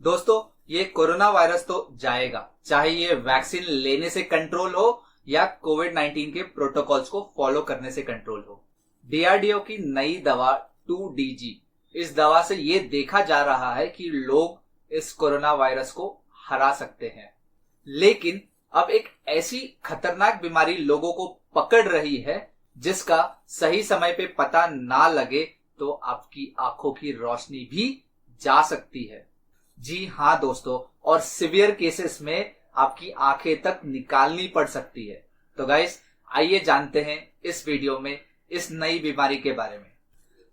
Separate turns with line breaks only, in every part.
दोस्तों, ये corona virus तो जाएगा, चाहे ये वैक्सीन लेने से कंट्रोल हो या कोविड 19 के प्रोटोकॉल्स को फॉलो करने से कंट्रोल हो। डीआरडीओ की नई दवा 2DG, इस दवा से ये देखा जा रहा है कि लोग इस कोरोना वायरस को हरा सकते हैं। लेकिन अब एक ऐसी खतरनाक बीमारी लोगों को पकड़ रही है जिसका सही समय पे पता ना लगे तो आपकी आंखों की रोशनी भी जा सकती है। जी हाँ दोस्तों, और सिवियर केसेस में आपकी आंखें तक निकालनी पड़ सकती है। तो गाइस, आइए जानते हैं इस वीडियो में इस नई बीमारी के बारे में।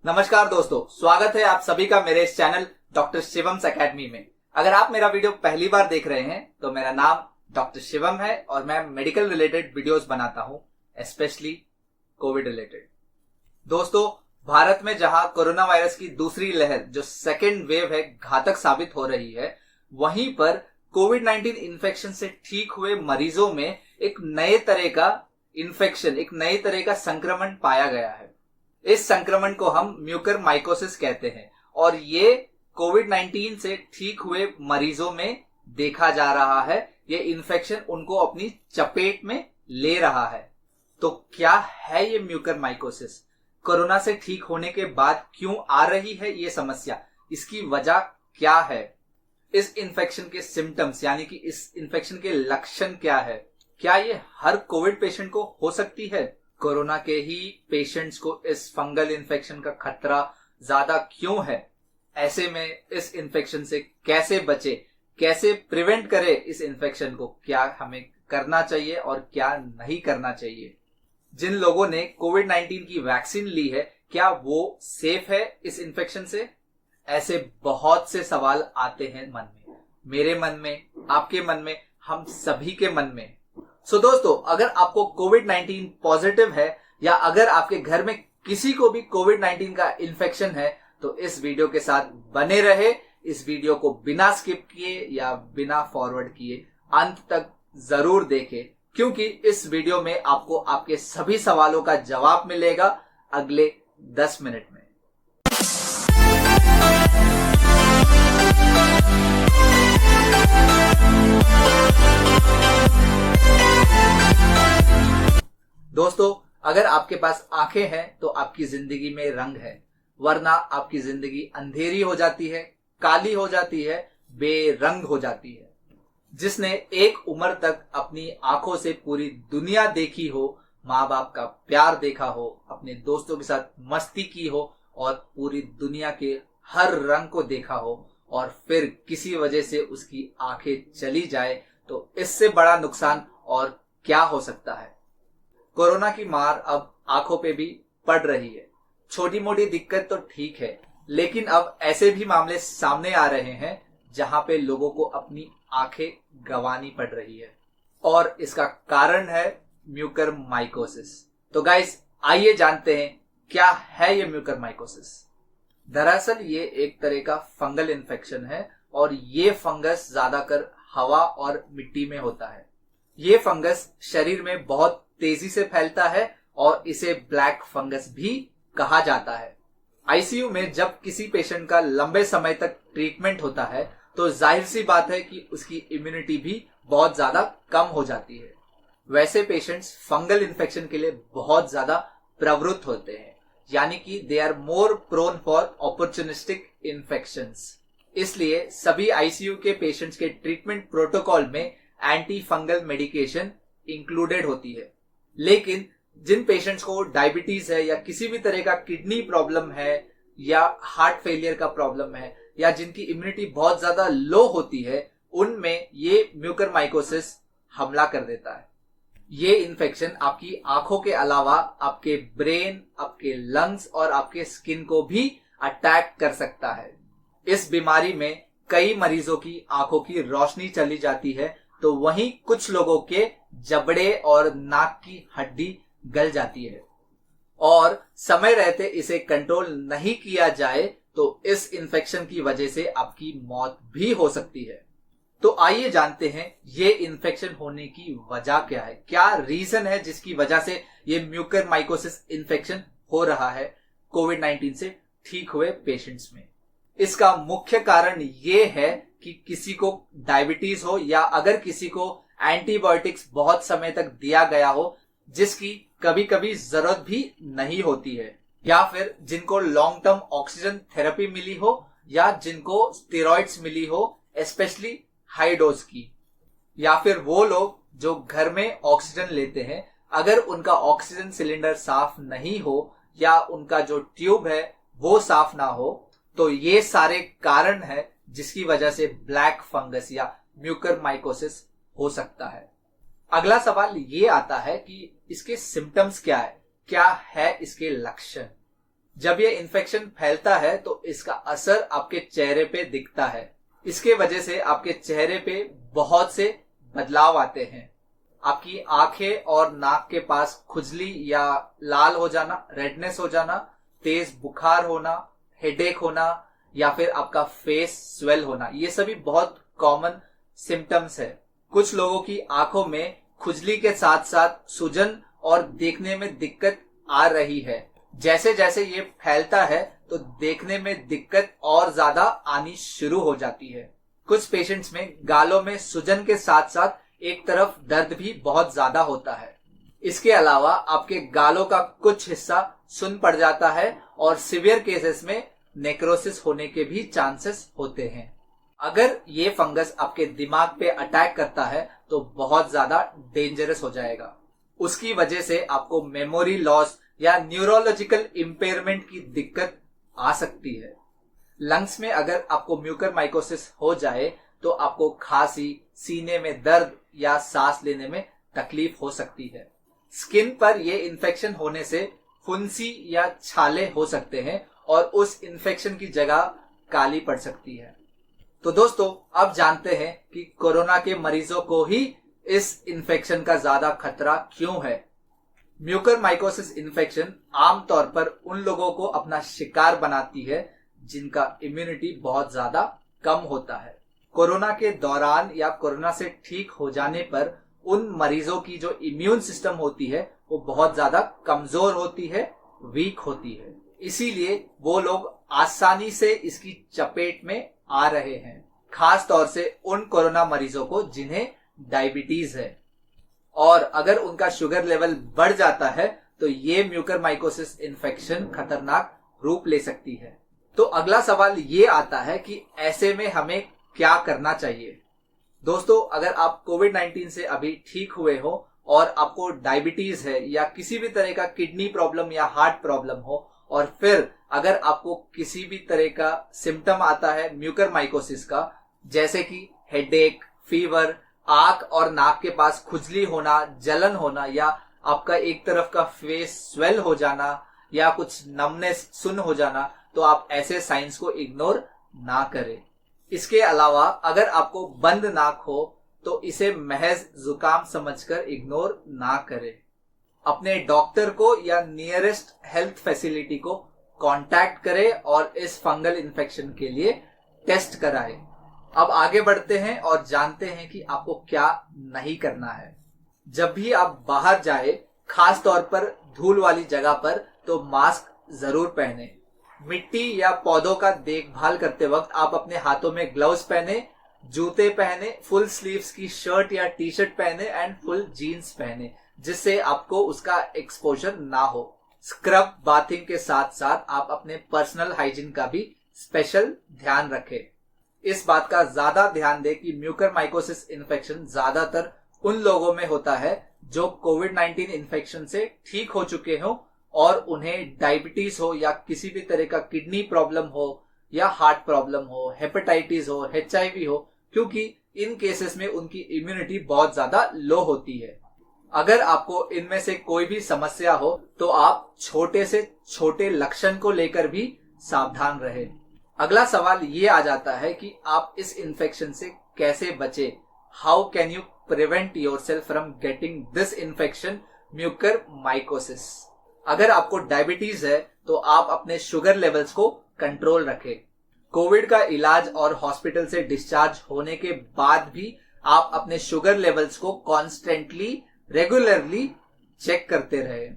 नमस्कार दोस्तों, स्वागत है आप सभी का मेरे इस चैनल डॉक्टर शिवम्स एकेडमी में। अगर आप मेरा वीडियो पहली बार देख रहे हैं तो मेरा नाम डॉक्टर शिवम है और मैं मेडिकल रिलेटेड वीडियोस बनाता हूं, स्पेशली कोविड रिलेटेड। दोस्तों, भारत में जहां कोरोना वायरस की दूसरी लहर जो सेकेंड वेव है घातक साबित हो रही है, वहीं पर कोविड 19 इन्फेक्शन से ठीक हुए मरीजों में एक नए तरह का इन्फेक्शन, एक नए तरह का संक्रमण पाया गया है। इस संक्रमण को हम म्यूकरमाइकोसिस कहते हैं और ये कोविड 19 से ठीक हुए मरीजों में देखा जा रहा है। ये इन्फेक्शन उनको अपनी चपेट में ले रहा है। तो क्या है ये म्यूकरमाइकोसिस? कोरोना से ठीक होने के बाद क्यों आ रही है ये समस्या? इसकी वजह क्या है? इस इन्फेक्शन के सिम्टम्स यानी कि इस इन्फेक्शन के लक्षण क्या है? क्या ये हर कोविड पेशेंट को हो सकती है? कोरोना के ही पेशेंट्स को इस फंगल इन्फेक्शन का खतरा ज्यादा क्यों है? ऐसे में इस इन्फेक्शन से कैसे बचे, कैसे प्रिवेंट करें इस इन्फेक्शन को? क्या हमें करना चाहिए और क्या नहीं करना चाहिए? जिन लोगों ने कोविड 19 की वैक्सीन ली है, क्या वो सेफ है इस इन्फेक्शन से? ऐसे बहुत से सवाल आते हैं मन में, मेरे मन में, आपके मन में, हम सभी के मन में। सो दोस्तों, अगर आपको कोविड 19 पॉजिटिव है या अगर आपके घर में किसी को भी कोविड 19 का इन्फेक्शन है तो इस वीडियो के साथ बने रहे। इस वीडियो को बिना स्किप किए या बिना फॉरवर्ड किए अंत तक जरूर देखें, क्योंकि इस वीडियो में आपको आपके सभी सवालों का जवाब मिलेगा अगले 10 मिनट में। दोस्तों, अगर आपके पास आंखें हैं तो आपकी जिंदगी में रंग है, वरना आपकी जिंदगी अंधेरी हो जाती है, काली हो जाती है, बेरंग हो जाती है। जिसने एक उम्र तक अपनी आंखों से पूरी दुनिया देखी हो, माँ बाप का प्यार देखा हो, अपने दोस्तों के साथ मस्ती की हो और पूरी दुनिया के हर रंग को देखा हो और फिर किसी वजह से उसकी आंखें चली जाए, तो इससे बड़ा नुकसान और क्या हो सकता है? कोरोना की मार अब आंखों पे भी पड़ रही है। छोटी मोटी दिक्कत तो ठीक है, लेकिन अब ऐसे भी मामले सामने आ रहे हैं जहां पे लोगों को अपनी आंखें गंवानी पड़ रही है और इसका कारण है म्यूकरमाइकोसिस। तो गाइस, आइए जानते हैं क्या है ये म्यूकरमाइकोसिस। दरअसल ये एक तरह का फंगल इन्फेक्शन है और ये फंगस ज्यादातर हवा और मिट्टी में होता है। ये फंगस शरीर में बहुत तेजी से फैलता है और इसे ब्लैक फंगस भी कहा जाता है। आईसीयू में जब किसी पेशेंट का लंबे समय तक ट्रीटमेंट होता है तो जाहिर सी बात है कि उसकी इम्यूनिटी भी बहुत ज्यादा कम हो जाती है। वैसे पेशेंट्स फंगल इन्फेक्शन के लिए बहुत ज्यादा प्रवृत्त होते हैं, यानी कि they are more prone for opportunistic infections. इसलिए सभी आईसीयू के पेशेंट्स के ट्रीटमेंट प्रोटोकॉल में एंटी फंगल मेडिकेशन इंक्लूडेड होती है। लेकिन जिन पेशेंट्स को डायबिटीज है या किसी भी तरह का किडनी प्रॉब्लम है या हार्ट फेलियर का प्रॉब्लम है या जिनकी इम्यूनिटी बहुत ज्यादा लो होती है, उनमें ये म्यूकरमाइकोसिस हमला कर देता है। ये इन्फेक्शन आपकी आंखों के अलावा आपके ब्रेन, आपके लंग्स और आपके स्किन को भी अटैक कर सकता है। इस बीमारी में कई मरीजों की आंखों की रोशनी चली जाती है, तो वहीं कुछ लोगों के जबड़े और नाक की हड्डी गल जाती है और समय रहते इसे कंट्रोल नहीं किया जाए तो इस इन्फेक्शन की वजह से आपकी मौत भी हो सकती है। तो आइए जानते हैं ये इन्फेक्शन होने की वजह क्या है, क्या रीजन है जिसकी वजह से ये म्यूकरमाइकोसिस इन्फेक्शन हो रहा है कोविड 19 से ठीक हुए पेशेंट्स में। इसका मुख्य कारण ये है कि किसी को डायबिटीज हो या अगर किसी को एंटीबायोटिक्स बहुत समय तक दिया गया हो जिसकी कभी कभी जरूरत भी नहीं होती है, या फिर जिनको लॉन्ग टर्म ऑक्सीजन थेरेपी मिली हो या जिनको स्टेरॉइड्स मिली हो स्पेशली हाई डोज की, या फिर वो लोग जो घर में ऑक्सीजन लेते हैं अगर उनका ऑक्सीजन सिलेंडर साफ नहीं हो या उनका जो ट्यूब है वो साफ ना हो, तो ये सारे कारण है जिसकी वजह से ब्लैक फंगस या म्यूकरमाइकोसिस हो सकता है। अगला सवाल ये आता है कि इसके सिम्टम्स क्या है इसके लक्षण। जब ये इन्फेक्शन फैलता है तो इसका असर आपके चेहरे पे दिखता है। इसके वजह से आपके चेहरे पे बहुत से बदलाव आते हैं। आपकी आंखें और नाक के पास खुजली या लाल हो जाना, रेडनेस हो जाना, तेज बुखार होना, हेडेक होना या फिर आपका फेस स्वेल होना, ये सभी बहुत कॉमन सिम्टम्स है। कुछ लोगों की आंखों में खुजली के साथ साथ सूजन और देखने में दिक्कत आ रही है। जैसे जैसे ये फैलता है तो देखने में दिक्कत और ज्यादा आनी शुरू हो जाती है। कुछ पेशेंट्स में गालों में सूजन के साथ साथ एक तरफ दर्द भी बहुत ज्यादा होता है। इसके अलावा आपके गालों का कुछ हिस्सा सुन्न पड़ जाता है और सीवियर केसेस में नेक्रोसिस होने के भी चांसेस होते हैं। अगर ये फंगस आपके दिमाग पे अटैक करता है तो बहुत ज्यादा डेंजरस हो जाएगा। उसकी वजह से आपको मेमोरी लॉस या न्यूरोलॉजिकल इम्पेयरमेंट की दिक्कत आ सकती है। लंग्स में अगर आपको म्यूकरमाइकोसिस हो जाए तो आपको खांसी, सीने में दर्द या सांस लेने में तकलीफ हो सकती है। स्किन पर यह इन्फेक्शन होने से फुंसी या छाले हो सकते हैं और उस इन्फेक्शन की जगह काली पड़ सकती है। तो दोस्तों, अब जानते हैं कि कोरोना के मरीजों को ही इस इन्फेक्शन का ज्यादा खतरा क्यों है। म्यूकरमाइकोसिस इन्फेक्शन आमतौर पर उन लोगों को अपना शिकार बनाती है जिनका इम्यूनिटी बहुत ज्यादा कम होता है। कोरोना के दौरान या कोरोना से ठीक हो जाने पर उन मरीजों की जो इम्यून सिस्टम होती है वो बहुत ज्यादा कमजोर होती है, वीक होती है। इसीलिए वो लोग आसानी से इसकी चपेट में आ रहे हैं, खास तौर से उन कोरोना मरीजों को जिन्हें डायबिटीज है। और अगर उनका शुगर लेवल बढ़ जाता है तो ये म्यूकरमाइकोसिस इन्फेक्शन खतरनाक रूप ले सकती है। तो अगला सवाल ये आता है कि ऐसे में हमें क्या करना चाहिए। दोस्तों, अगर आप कोविड-19 से अभी ठीक हुए हो और आपको डायबिटीज है या किसी भी तरह का किडनी प्रॉब्लम या हार्ट प्रॉब्लम हो और फिर अगर आपको किसी भी तरह का सिम्टम आता है म्यूकरमाइकोसिस का, जैसे कि हेडेक, फीवर, आंख और नाक के पास खुजली होना, जलन होना या आपका एक तरफ का फेस स्वेल हो जाना या कुछ नमनेस, सुन्न हो जाना, तो आप ऐसे साइंस को इग्नोर ना करें। इसके अलावा अगर आपको बंद नाक हो तो इसे महज जुकाम समझकर इग्नोर ना करें। अपने डॉक्टर को या नियरेस्ट हेल्थ फैसिलिटी को कांटेक्ट करें और इस फंगल इन्फेक्शन के लिए टेस्ट कराएं। अब आगे बढ़ते हैं और जानते हैं कि आपको क्या नहीं करना है। जब भी आप बाहर जाए, खास तौर पर धूल वाली जगह पर, तो मास्क जरूर पहने। मिट्टी या पौधों का देखभाल करते वक्त आप अपने हाथों में ग्लव्स पहने, जूते पहने, फुल स्लीव्स की शर्ट या टी शर्ट पहने एंड फुल जीन्स पहने, जिससे आपको उसका एक्सपोजर ना हो। स्क्रब बाथिंग के साथ साथ आप अपने पर्सनल हाइजीन का भी स्पेशल ध्यान रखें। इस बात का ज्यादा ध्यान दें कि म्यूकरमाइकोसिस इन्फेक्शन ज्यादातर उन लोगों में होता है जो कोविड-19 इन्फेक्शन से ठीक हो चुके हो और उन्हें डायबिटीज हो या किसी भी तरह का किडनी प्रॉब्लम हो या हार्ट प्रॉब्लम हो, हेपेटाइटिस हो, HIV हो, क्योंकि इन केसेस में उनकी इम्यूनिटी बहुत ज्यादा लो होती है। अगर आपको इनमें से कोई भी समस्या हो तो आप छोटे से छोटे लक्षण को लेकर भी सावधान रहें। अगला सवाल ये आ जाता है कि आप इस इन्फेक्शन से कैसे बचे। How can you prevent yourself from getting this infection, mucormycosis. अगर आपको डायबिटीज है तो आप अपने शुगर लेवल्स को कंट्रोल रखें। कोविड का इलाज और हॉस्पिटल से डिस्चार्ज होने के बाद भी आप अपने शुगर लेवल्स को कॉन्स्टेंटली, रेगुलरली चेक करते रहे।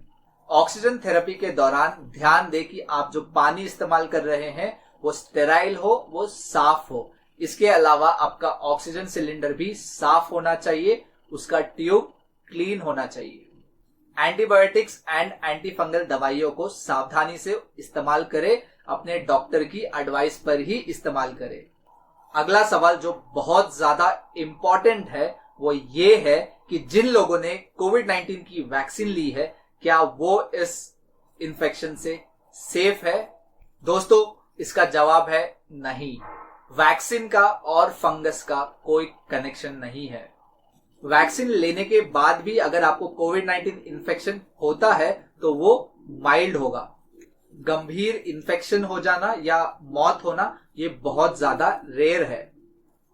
ऑक्सीजन थेरेपी के दौरान ध्यान दें कि आप जो पानी इस्तेमाल कर रहे हैं वो स्टेराइल हो, वो साफ हो। इसके अलावा आपका ऑक्सीजन सिलेंडर भी साफ होना चाहिए, उसका ट्यूब क्लीन होना चाहिए। एंटीबायोटिक्स एंड एंटीफंगल दवाइयों को सावधानी से इस्तेमाल करें, अपने डॉक्टर की एडवाइस पर ही इस्तेमाल करें। अगला सवाल जो बहुत ज्यादा इंपॉर्टेंट है वो ये है कि जिन लोगों ने कोविड-19 की वैक्सीन ली है, क्या वो इस इन्फेक्शन से सेफ है? दोस्तों, इसका जवाब है नहीं। वैक्सीन का और फंगस का कोई कनेक्शन नहीं है। वैक्सीन लेने के बाद भी अगर आपको कोविड-19 इन्फेक्शन होता है तो वो माइल्ड होगा। गंभीर इन्फेक्शन हो जाना या मौत होना ये बहुत ज्यादा रेयर है,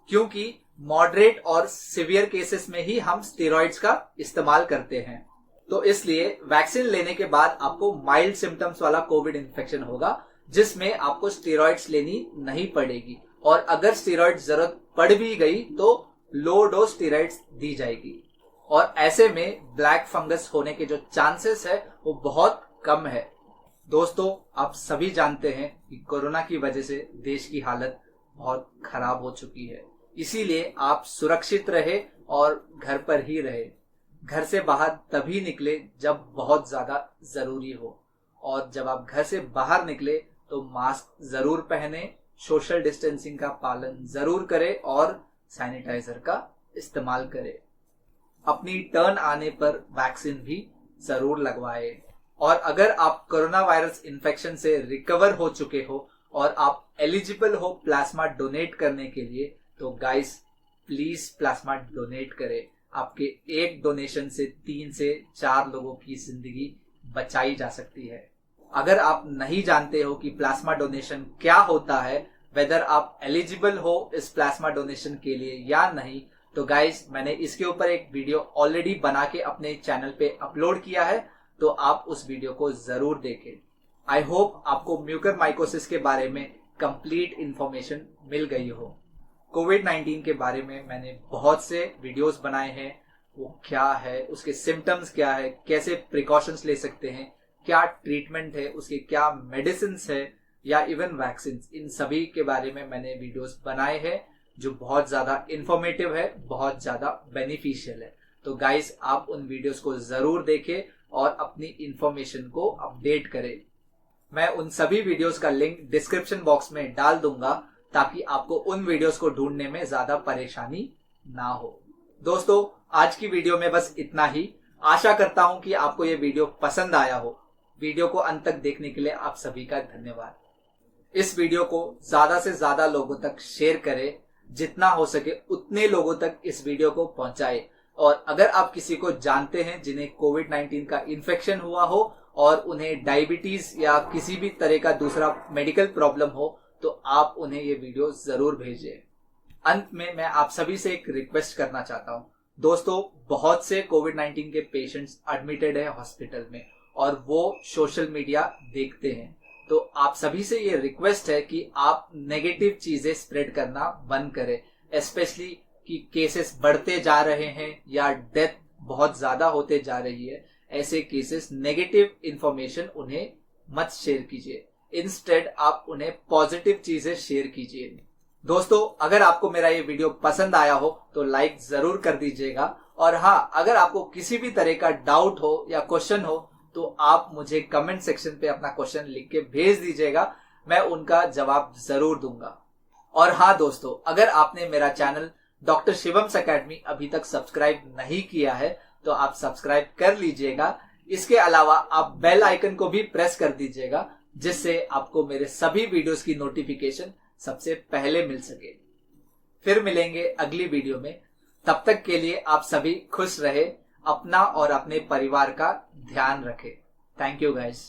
क्योंकि मॉडरेट और सिवियर केसेस में ही हम स्टेरॉइड्स का इस्तेमाल करते हैं। तो इसलिए वैक्सीन लेने के बाद आपको माइल्ड सिम्टम्स वाला कोविड इन्फेक्शन होगा, जिसमें आपको स्टेरॉइड्स लेनी नहीं पड़ेगी, और अगर स्टेरॉइड जरूरत पड़ भी गई तो लो डोज स्टेरॉइड्स दी जाएगी। और ऐसे में ब्लैक फंगस होने के जो चांसेस है वो बहुत कम है। दोस्तों, आप सभी जानते हैं कि कोरोना की वजह से देश की हालत बहुत खराब हो चुकी है, इसीलिए आप सुरक्षित रहे और घर पर ही रहे। घर से बाहर तभी निकले जब बहुत ज्यादा जरूरी हो, और जब आप घर से बाहर निकले तो मास्क जरूर पहने, सोशल डिस्टेंसिंग का पालन जरूर करें और सैनिटाइजर का इस्तेमाल करें। अपनी टर्न आने पर वैक्सीन भी जरूर लगवाएं। और अगर आप कोरोना वायरस इन्फेक्शन से रिकवर हो चुके हो और आप एलिजिबल हो प्लाज्मा डोनेट करने के लिए, तो गाइस प्लीज प्लाज्मा डोनेट करें। आपके एक डोनेशन से 3 से 4 लोगों की जिंदगी बचाई जा सकती है। अगर आप नहीं जानते हो कि प्लाज्मा डोनेशन क्या होता है, वेदर आप एलिजिबल हो इस प्लाज्मा डोनेशन के लिए या नहीं, तो गाइस मैंने इसके ऊपर एक वीडियो ऑलरेडी बना के अपने चैनल पे अपलोड किया है, तो आप उस वीडियो को जरूर देखें। आई होप आपको म्यूकरमाइकोसिस के बारे में कंप्लीट इंफॉर्मेशन मिल गई हो। कोविड-19 के बारे में मैंने बहुत से वीडियोस बनाए हैं, वो क्या है, उसके सिम्टम्स क्या है, कैसे प्रिकॉशंस ले सकते हैं, क्या ट्रीटमेंट है, उसके क्या मेडिसिन है या इवन वैक्सीन, इन सभी के बारे में मैंने वीडियोस बनाए हैं जो बहुत ज्यादा इंफॉर्मेटिव है, बहुत ज्यादा बेनिफिशियल है। तो गाइस आप उन वीडियोस को जरूर देखें और अपनी इंफॉर्मेशन को अपडेट करें। मैं उन सभी वीडियोस का लिंक डिस्क्रिप्शन बॉक्स में डाल दूंगा, ताकि आपको उन वीडियोस को ढूंढने में ज्यादा परेशानी ना हो। दोस्तों, आज की वीडियो में बस इतना ही। आशा करता हूं कि आपको ये वीडियो पसंद आया हो। वीडियो को अंत तक देखने के लिए आप सभी का धन्यवाद। इस वीडियो को ज्यादा से ज्यादा लोगों तक शेयर करें, जितना हो सके उतने लोगों तक इस वीडियो को पहुंचाएं। और अगर आप किसी को जानते हैं जिन्हें कोविड-19 का इन्फेक्शन हुआ हो और उन्हें डायबिटीज या किसी भी तरह का दूसरा मेडिकल प्रॉब्लम हो, तो आप उन्हें ये वीडियो जरूर भेजें। अंत में मैं आप सभी से एक रिक्वेस्ट करना चाहता हूं। दोस्तों, बहुत से कोविड-19 के पेशेंट्स एडमिटेड है हॉस्पिटल में और वो सोशल मीडिया देखते हैं। तो आप सभी से ये रिक्वेस्ट है कि आप नेगेटिव चीजें स्प्रेड करना बंद करें, स्पेशली कि केसेस बढ़ते जा रहे हैं या डेथ बहुत ज्यादा होते जा रही है। ऐसे केसेस नेगेटिव इंफॉर्मेशन उन्हें मत शेयर कीजिए, इंस्टेड आप उन्हें पॉजिटिव चीजें शेयर कीजिए। दोस्तों, अगर आपको मेरा ये वीडियो पसंद आया हो तो लाइक जरूर कर दीजिएगा, और हाँ, अगर आपको किसी भी तरह का डाउट हो या क्वेश्चन हो तो आप मुझे कमेंट सेक्शन पे अपना क्वेश्चन लिख के भेज दीजिएगा, मैं उनका जवाब जरूर दूंगा। और हाँ दोस्तों, अगर आपने मेरा चैनल डॉक्टर शिवम्स एकेडमी अभी तक सब्सक्राइब नहीं किया है तो आप सब्सक्राइब कर लीजिएगा। इसके अलावा आप बेल आइकन को भी प्रेस कर दीजिएगा, जिससे आपको मेरे सभी वीडियोस की नोटिफिकेशन सबसे पहले मिल सके। फिर मिलेंगे अगली वीडियो में। तब तक के लिए आप सभी खुश रहे, अपना और अपने परिवार का ध्यान रखें। Thank you guys.